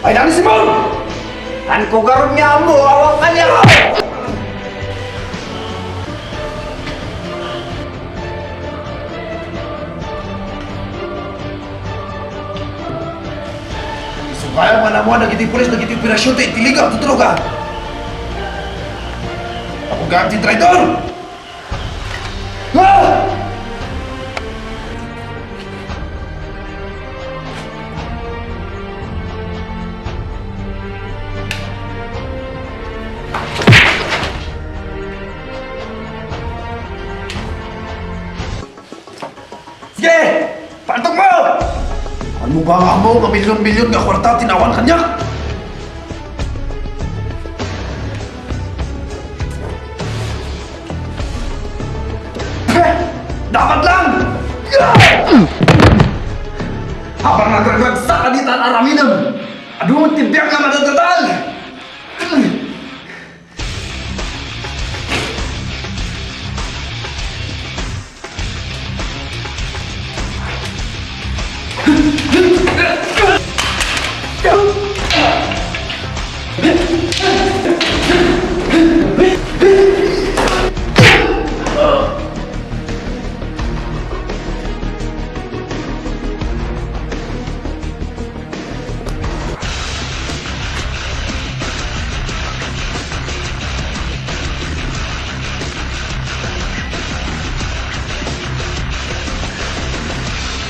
Ay, nani si Mom! An ko karon niya mo, awak ka niya! Supaya mana mo nagiti pulis, nagiti operasyon, tiligaw, tutulog ka! Ako ganti traidor! Ah! Sige! Pantok mo! Ano ba nga mo, milyon-milyon nga kwarta tinawan kanya? Dapat lang! Habang nagragagsa ka dito ang araminam, ano mo tibiyak nga madadatal?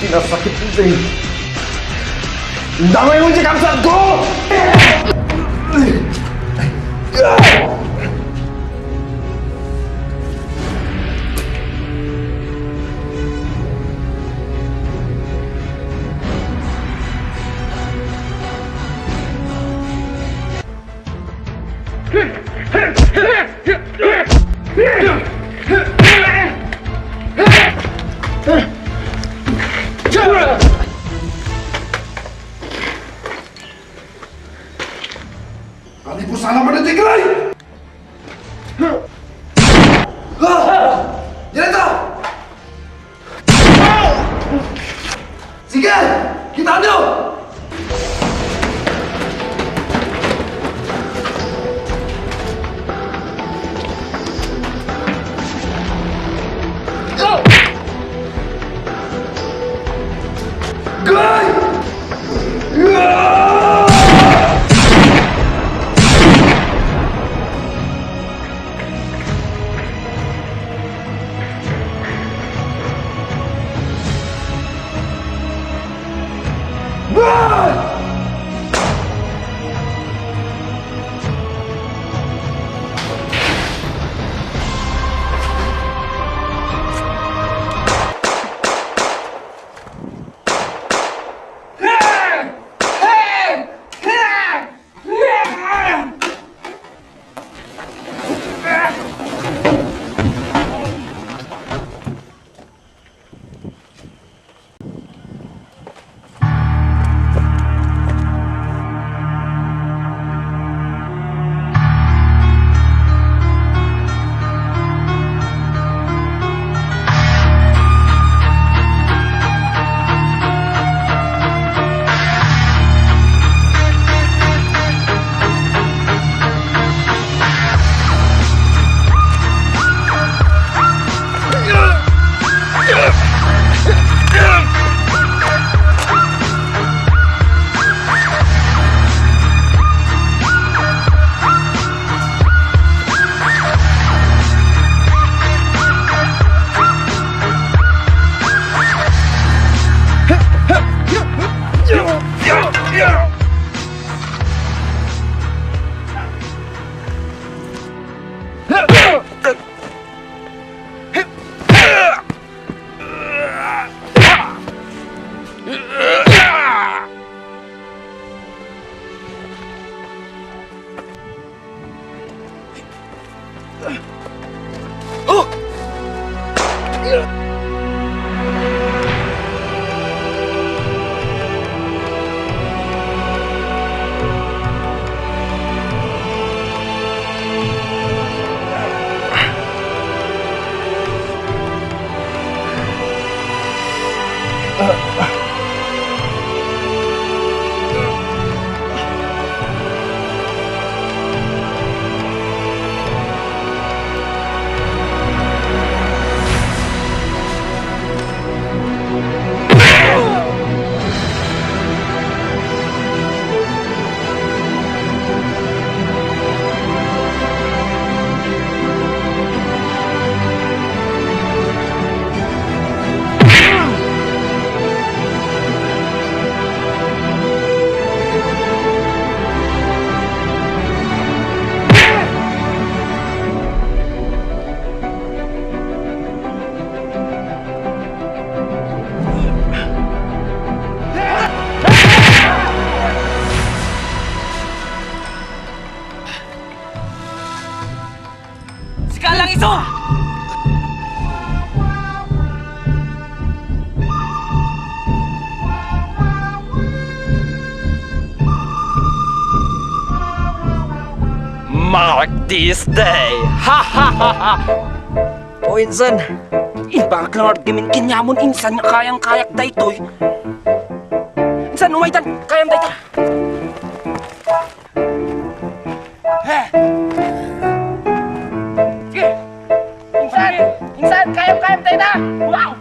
Pinasakit ito eh. Damay mo si kamsat ko! sana mo na tigray! Direto! Sige! Kita nyo! Mark this day! Ha ha ha ha! O insan, ibang gamin kinyamon insan nga kayang-kayak daytoy. Insan, umaitan, kayang daytoy. Insan, kayang-kayang daytoy. Wow!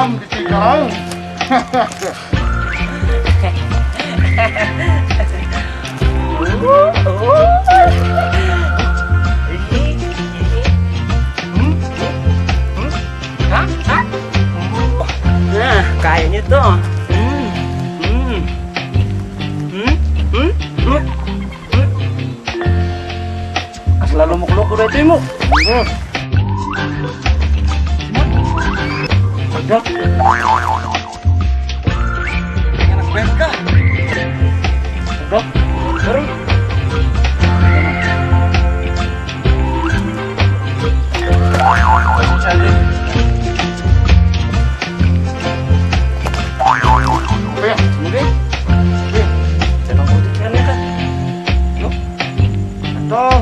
Alam, kitigaw. Kaya niyo to. As lalo muklok ko dito mo. Ada. Anak berka. Ada. Baru. Ya, mungkin. Jangan kau dikira kan? Yo. Atau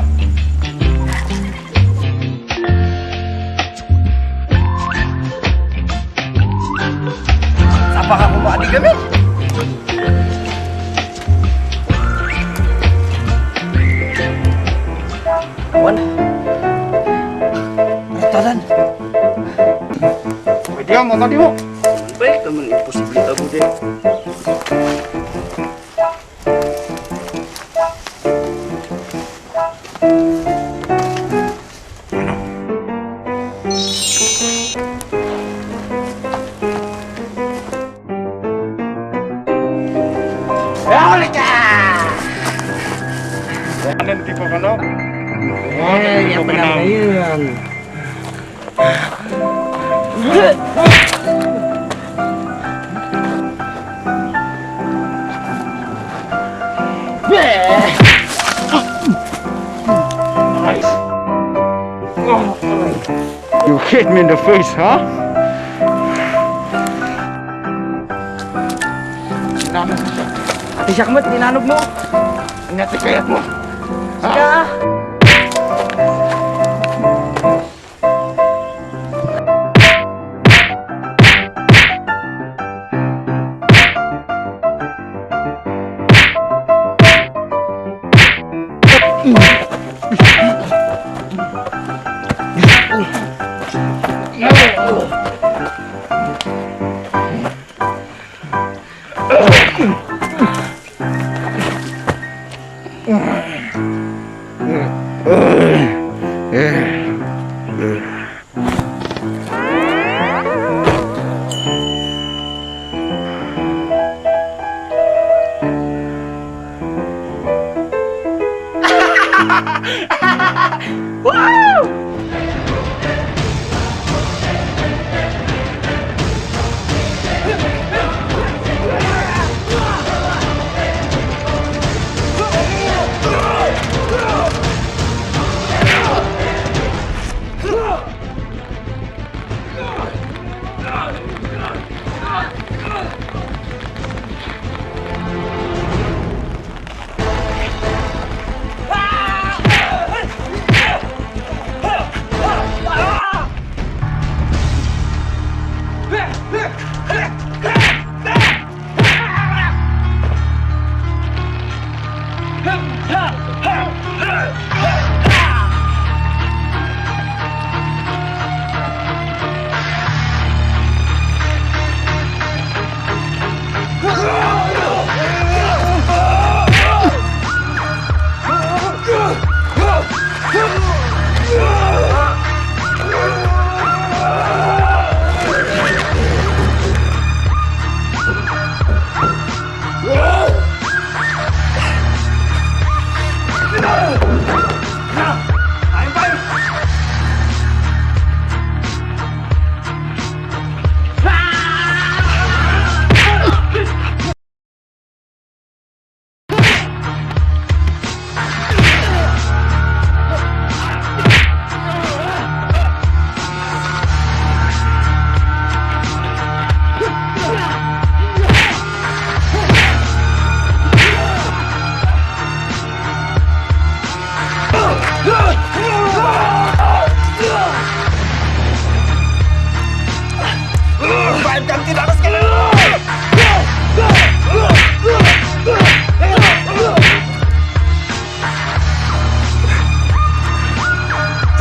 apa kamu mau adik kami? Kawan. Tahan. dia mau tadi mau. Baik teman imposibilitas aku deh. Ano tipo ka no? Yang benar ngayon. Nice. You hit me in the face, huh? Sinanong mo siya. Ati Syakmat, ninanog mo. Ingat sa kayat mo. Sige. Wow!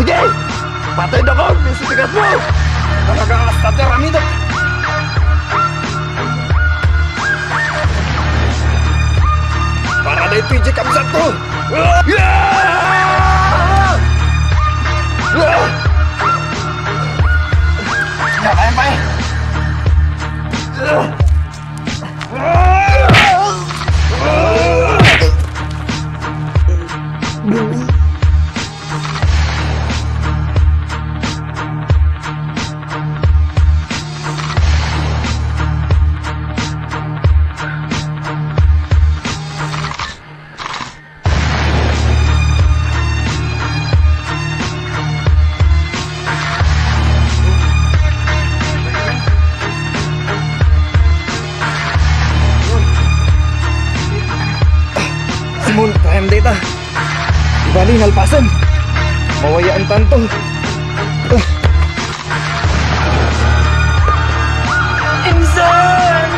Sige! Patay na ko! Misi tigas mo! Talagang astate ramido! Jacob Santo! Kaya pa eh! Simon, kayang data. Ibali, nalpasan. Mawayaan tanto. Insan!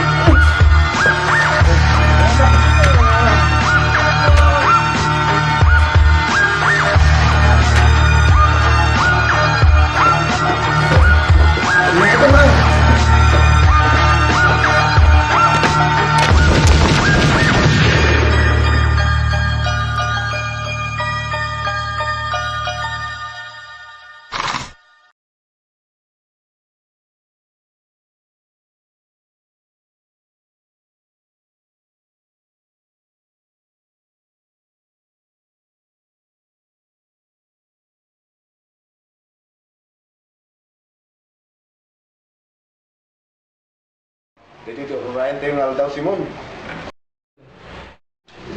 Dito, Ryan Tengal daw Simon.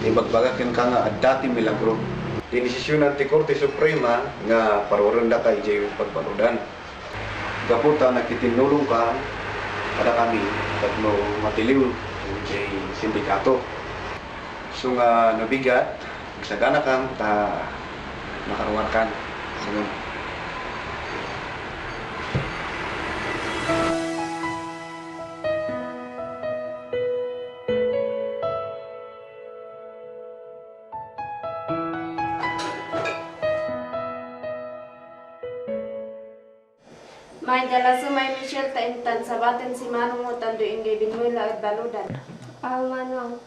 Ibagbagakin ka nga at dati milagro. Dinesisyonan ti Korte Suprema nga paruranda ka ijay pagparudan. Gaputa nakitinulong ka kada kami tatlo matiliw ijay sindikato. So nga nabigat, nagsagana kang ta nakaruwarkan. Simon. May dalaso may Michelle ta intan sabaten si Manong mo tando ingay binwila at baludan. Manong.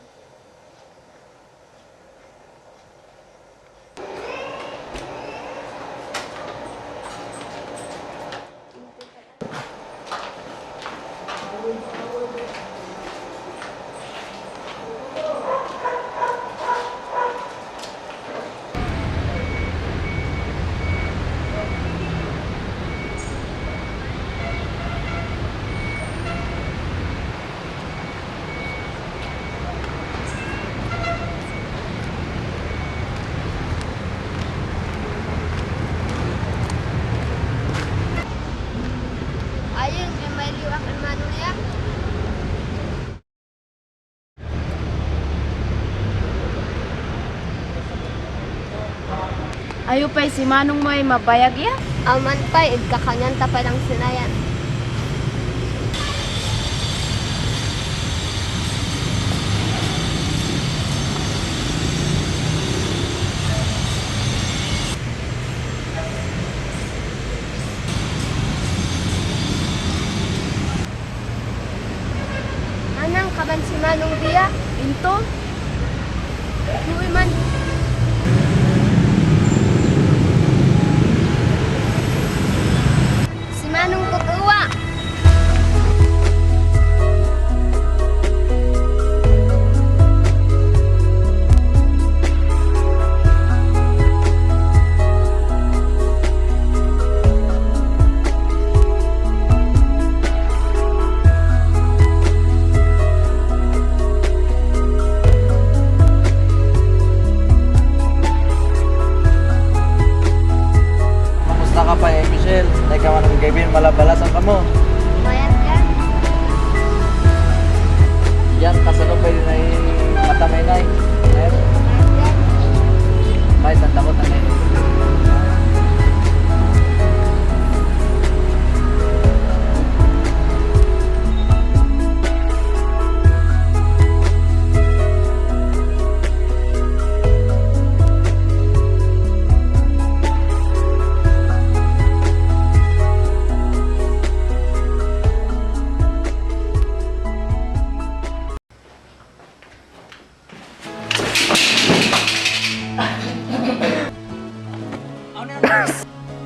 Ayun, may liwak ang Manong ya. Ayo pa'y si Manong mo ay mabayag ya? Aman pa, kakanyan ta pa lang sinayan. Anang kaban si Manong dia? Pinto? Nuwi man. Si Manong tutuwa.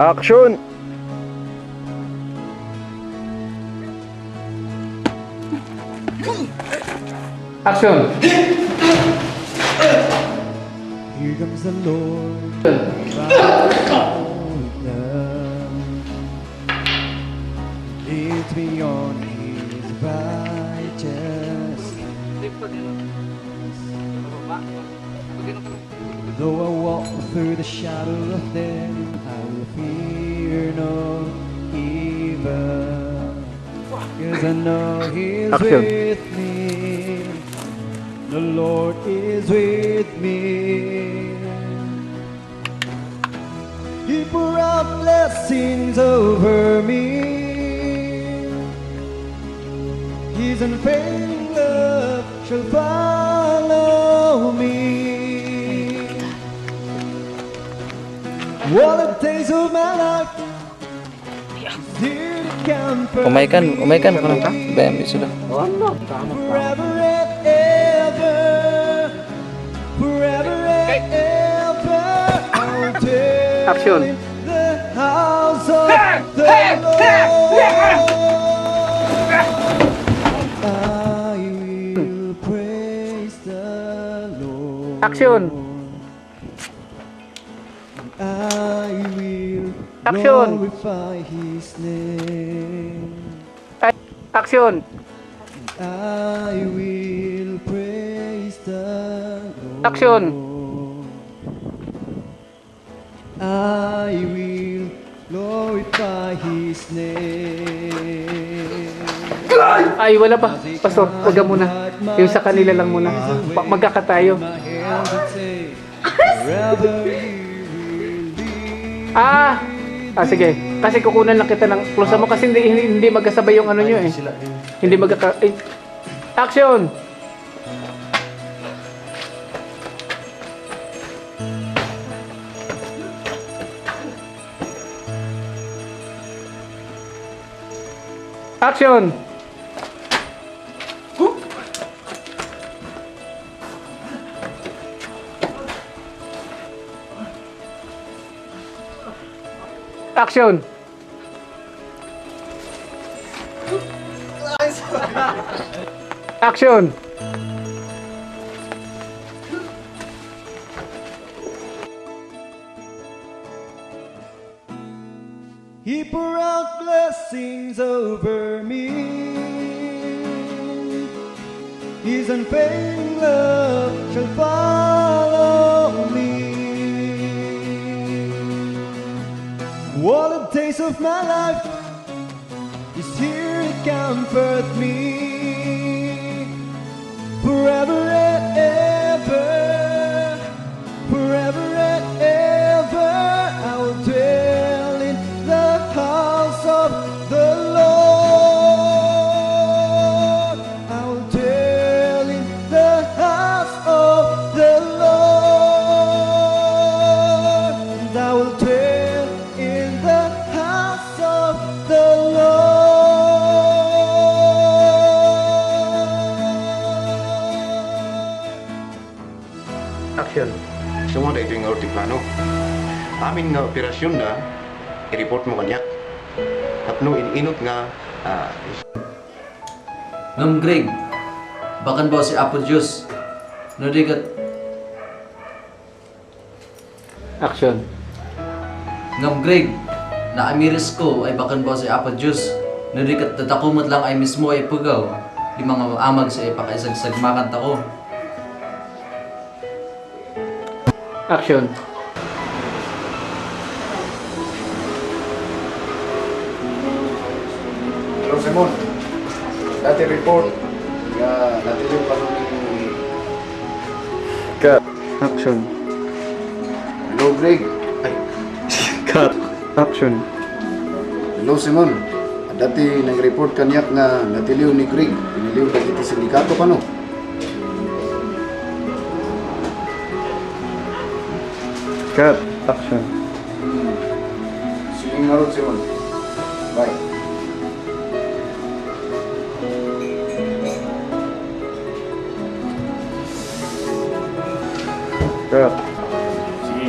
Action! Action! Here comes the Lord. Leads me on his righteous. Though I walk through the shadow of death, I will fear no evil. 'Cause I know he's Action. with me. The Lord is with me. He pour out blessings over me. His unfailing love shall follow me. All the days of my life. Here to comfort Umaikan me. ko lang ka. Bayam sudah. Forever and ever, forever and ever, I'll dwell Action. in the house of the Lord. I will praise the Lord. Action. I will Action. glorify His name. Action. I will praise the Lord. Action. I will glorify His name. Ay, wala pa. Pastor, wag ka muna. Yung sa kanila lang muna. Magkaka tayo. Sige. Kasi kukunan lang kita ng close mo kasi hindi magkasabay yung ano nyo eh. Hindi magkaka... Action! Action! Action! Action! He pour out blessings over me. His unfailing love shall follow me. All the days of my life is here to comfort me. Forever and ever, forever and ever, I will dwell in the house of the Lord. I will dwell in the house of the Lord. And I will dwell in the house of the Lord. Action. Semua ada itu yang harus diplano. Amin nga operasyon na, i-report mo kanyak. Tapno inut nga, Ngam Greg, bahkan bawa si apple juice. Nadikat. Action. Ngam Greg, na amiris ko ay bahkan bawa si apple juice. Nadikat tatakumot lang ay mismo ay pugaw. Di mga amag sa ipakaisag-sagmakan tako. Action. Hello Simon, dati report nga natin yung pano ni... Cut. Action. Hello Greg. Ay. Cut. Action. Hello Simon, dati nag-report kanyak nga natiliw ni Greg. Piniliw na iti sindikato pa no? Cut. Action. Sige nga ron Simon. Bye. Cut. Sige,